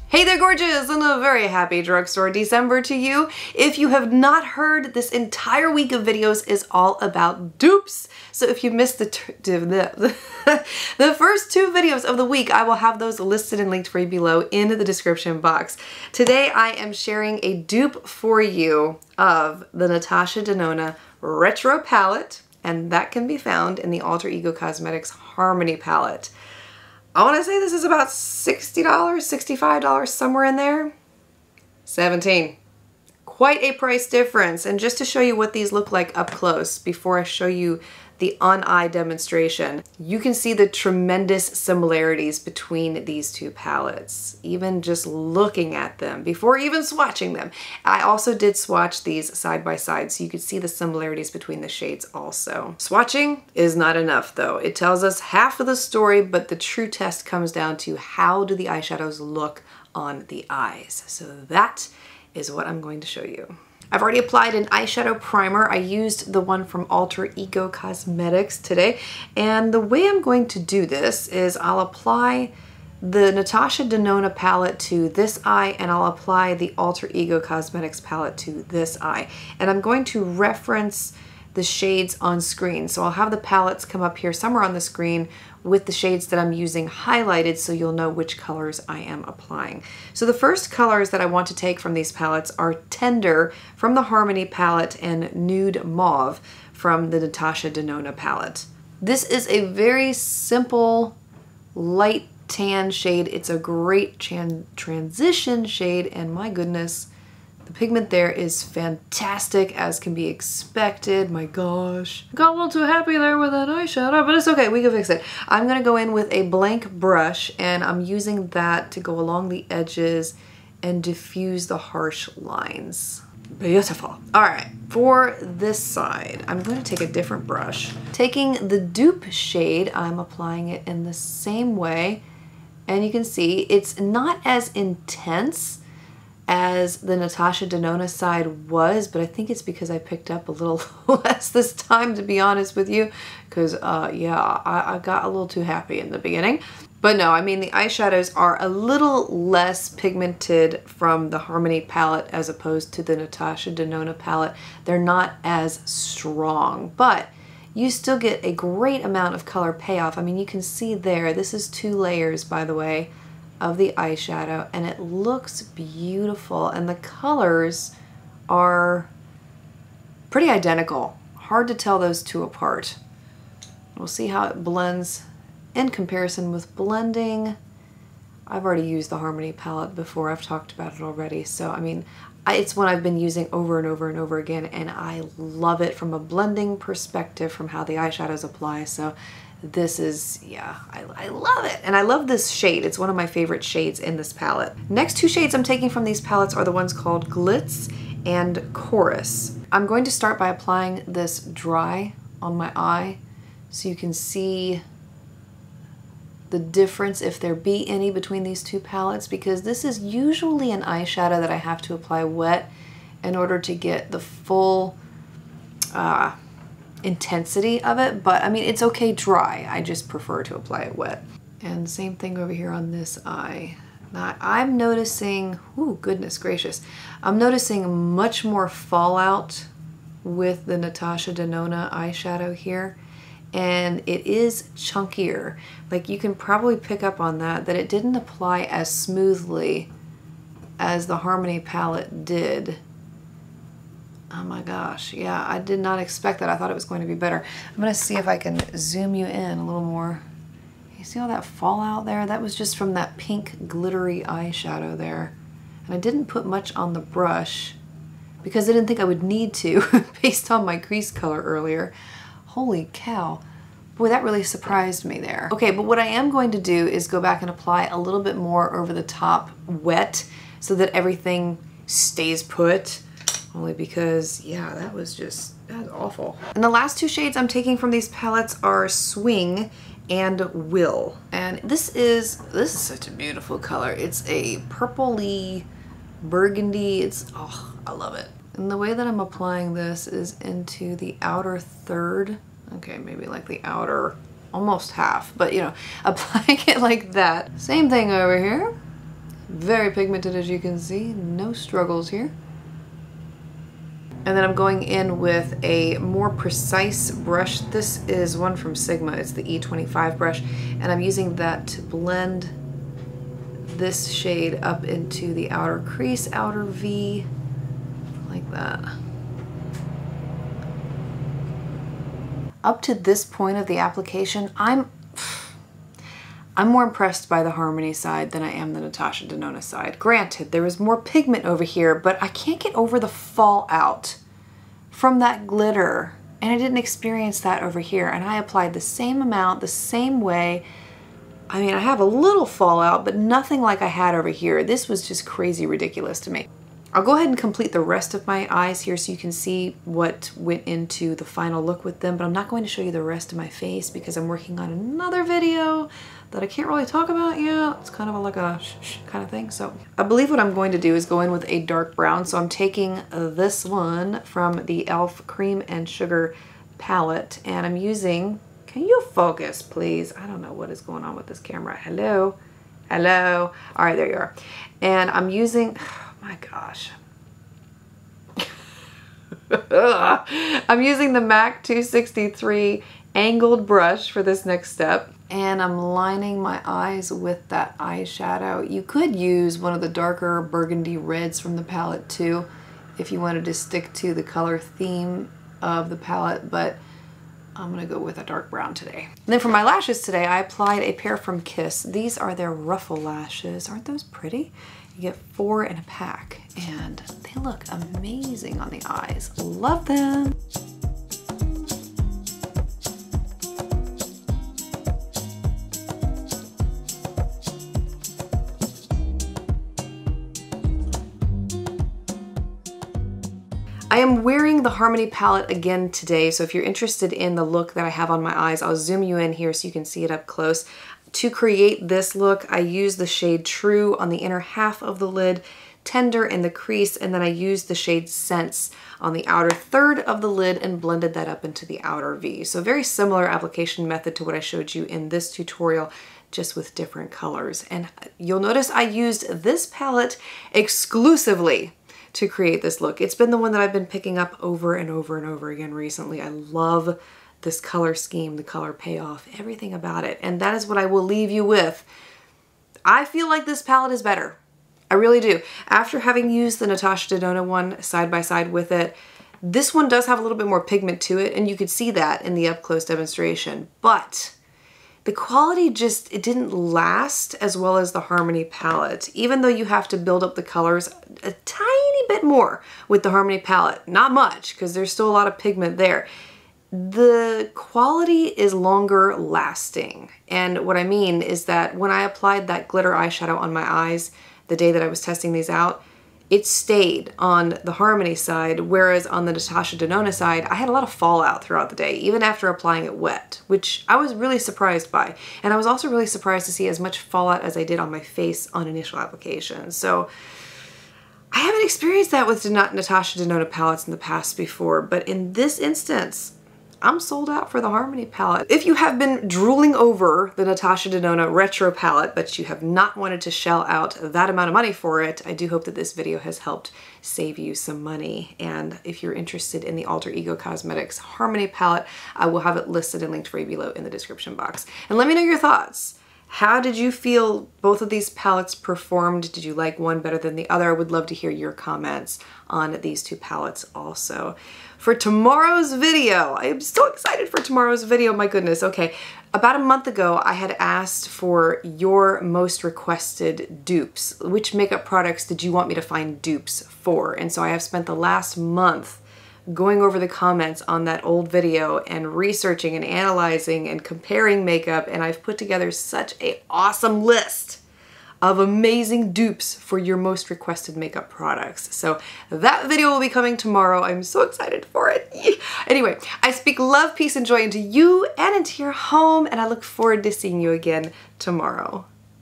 Hey there gorgeous, and a very happy drugstore December to you. If you have not heard, this entire week of videos is all about dupes. So if you missed the first two videos of the week, I will have those listed and linked for you below in the description box. Today I am sharing a dupe for you of the Natasha Denona Retro palette, and that can be found in the Alter Ego Cosmetics Harmony palette. I want to say this is about $60, $65, somewhere in there. $17. Quite a price difference. And just to show you what these look like up close before I show you the on-eye demonstration, you can see the tremendous similarities between these two palettes, even just looking at them before even swatching them. I also did swatch these side by side so you could see the similarities between the shades also. Swatching is not enough though. It tells us half of the story, but the true test comes down to how do the eyeshadows look on the eyes. So that is what I'm going to show you. I've already applied an eyeshadow primer. I used the one from Alter Ego Cosmetics today. And the way I'm going to do this is I'll apply the Natasha Denona palette to this eye, and I'll apply the Alter Ego Cosmetics palette to this eye. And I'm going to reference the shades on screen. So I'll have the palettes come up here somewhere on the screen with the shades that I'm using highlighted so you'll know which colors I am applying. So the first colors that I want to take from these palettes are Tender from the Harmony palette and Nude Mauve from the Natasha Denona palette. This is a very simple light tan shade. It's a great transition shade, and my goodness, the pigment there is fantastic as can be expected. My gosh. Got a little too happy there with that eyeshadow, but it's okay, we can fix it. I'm gonna go in with a blank brush, and I'm using that to go along the edges and diffuse the harsh lines. Beautiful. All right, for this side, I'm going to take a different brush. Taking the dupe shade, I'm applying it in the same way, and you can see it's not as intense as the Natasha Denona side was, but I think it's because I picked up a little less this time, to be honest with you, because yeah, I got a little too happy in the beginning. But no, I mean, the eyeshadows are a little less pigmented from the Harmony palette as opposed to the Natasha Denona palette. They're not as strong, but you still get a great amount of color payoff. I mean, you can see there, this is 2 layers, by the way, of the eyeshadow, and it looks beautiful, and the colors are pretty identical. Hard to tell those two apart. We'll see how it blends in comparison with blending. I've already used the Harmony palette before. I've talked about it already. So, I mean, it's one I've been using over and over and over again, and I love it from a blending perspective from how the eyeshadows apply. So this is, yeah, I love it. And I love this shade. It's one of my favorite shades in this palette. Next 2 shades I'm taking from these palettes are the ones called Glitz and Chorus. I'm going to start by applying this dry on my eye so you can see the difference, if there be any, between these 2 palettes, because this is usually an eyeshadow that I have to apply wet in order to get the full intensity of it, but I mean, it's okay dry. I just prefer to apply it wet. And same thing over here on this eye. Now I'm noticing, ooh, goodness gracious, I'm noticing much more fallout with the Natasha Denona eyeshadow here, and it is chunkier. Like, you can probably pick up on that it didn't apply as smoothly as the Harmony palette did. Oh my gosh, yeah, I did not expect that. I thought it was going to be better. I'm gonna see if I can zoom you in a little more. You see all that fallout there? That was just from that pink glittery eyeshadow there. And I didn't put much on the brush because I didn't think I would need to based on my crease color earlier. Holy cow. Boy, that really surprised me there. Okay, but what I am going to do is go back and apply a little bit more over the top wet so that everything stays put. Only because, yeah, that was awful. And the last 2 shades I'm taking from these palettes are Swing and Will. And this is such a beautiful color. It's a purpley burgundy. Oh, I love it. And the way that I'm applying this is into the outer third. Okay, maybe like the outer almost half, but you know, applying it like that. Same thing over here. Very pigmented, as you can see. No struggles here. And then I'm going in with a more precise brush. This is one from Sigma. It's the E25 brush. And I'm using that to blend this shade up into the outer crease, outer V, like that. Up to this point of the application, I'm more impressed by the Harmony side than I am the Natasha Denona side. Granted, there is more pigment over here, but I can't get over the fallout from that glitter. And I didn't experience that over here. And I applied the same amount, the same way. I mean, I have a little fallout, but nothing like I had over here. This was just crazy ridiculous to me. I'll go ahead and complete the rest of my eyes here so you can see what went into the final look with them, but I'm not going to show you the rest of my face because I'm working on another video that I can't really talk about yet. It's kind of like a shh kind of thing. So I believe what I'm going to do is go in with a dark brown. So I'm taking this one from the e.l.f. Cream and Sugar palette, and I'm using, can you focus please? I don't know what is going on with this camera. Hello? Hello? All right, there you are. And I'm using, my gosh. I'm using the MAC 263 angled brush for this next step. And I'm lining my eyes with that eyeshadow. You could use one of the darker burgundy reds from the palette too, if you wanted to stick to the color theme of the palette, but I'm gonna go with a dark brown today. And then for my lashes today, I applied a pair from Kiss. These are their ruffle lashes. Aren't those pretty? You get 4 in a pack, and they look amazing on the eyes. Love them. I am wearing the Harmony palette again today, so if you're interested in the look that I have on my eyes, I'll zoom you in here so you can see it up close. To create this look, I used the shade True on the inner half of the lid, Tender in the crease, and then I used the shade Sense on the outer third of the lid and blended that up into the outer V. So very similar application method to what I showed you in this tutorial, just with different colors. And you'll notice I used this palette exclusively to create this look. It's been the one that I've been picking up over and over and over again recently. I love this color scheme, the color payoff, everything about it. And that is what I will leave you with. I feel like this palette is better. I really do. After having used the Natasha Denona one side by side with it, this one does have a little bit more pigment to it, and you could see that in the up close demonstration. But the quality just, it didn't last as well as the Harmony palette, even though you have to build up the colors a tiny bit more with the Harmony palette. Not much, because there's still a lot of pigment there. The quality is longer lasting. And what I mean is that when I applied that glitter eyeshadow on my eyes the day that I was testing these out, it stayed on the Harmony side, whereas on the Natasha Denona side, I had a lot of fallout throughout the day, even after applying it wet, which I was really surprised by. And I was also really surprised to see as much fallout as I did on my face on initial application. So I haven't experienced that with Natasha Denona palettes in the past before, but in this instance, I'm sold out for the Harmony palette. If you have been drooling over the Natasha Denona Retro palette, but you have not wanted to shell out that amount of money for it, I do hope that this video has helped save you some money. And if you're interested in the Alter Ego Cosmetics Harmony palette, I will have it listed and linked for you below in the description box. And let me know your thoughts. How did you feel both of these palettes performed? Did you like one better than the other? I would love to hear your comments on these two palettes also. For tomorrow's video, I am so excited for tomorrow's video, my goodness. Okay, about a month ago, I had asked for your most requested dupes. Which makeup products did you want me to find dupes for? And so I have spent the last month going over the comments on that old video and researching and analyzing and comparing makeup, and I've put together such an awesome list of amazing dupes for your most requested makeup products. So that video will be coming tomorrow. I'm so excited for it. Anyway, I speak love, peace, and joy into you and into your home, and I look forward to seeing you again tomorrow.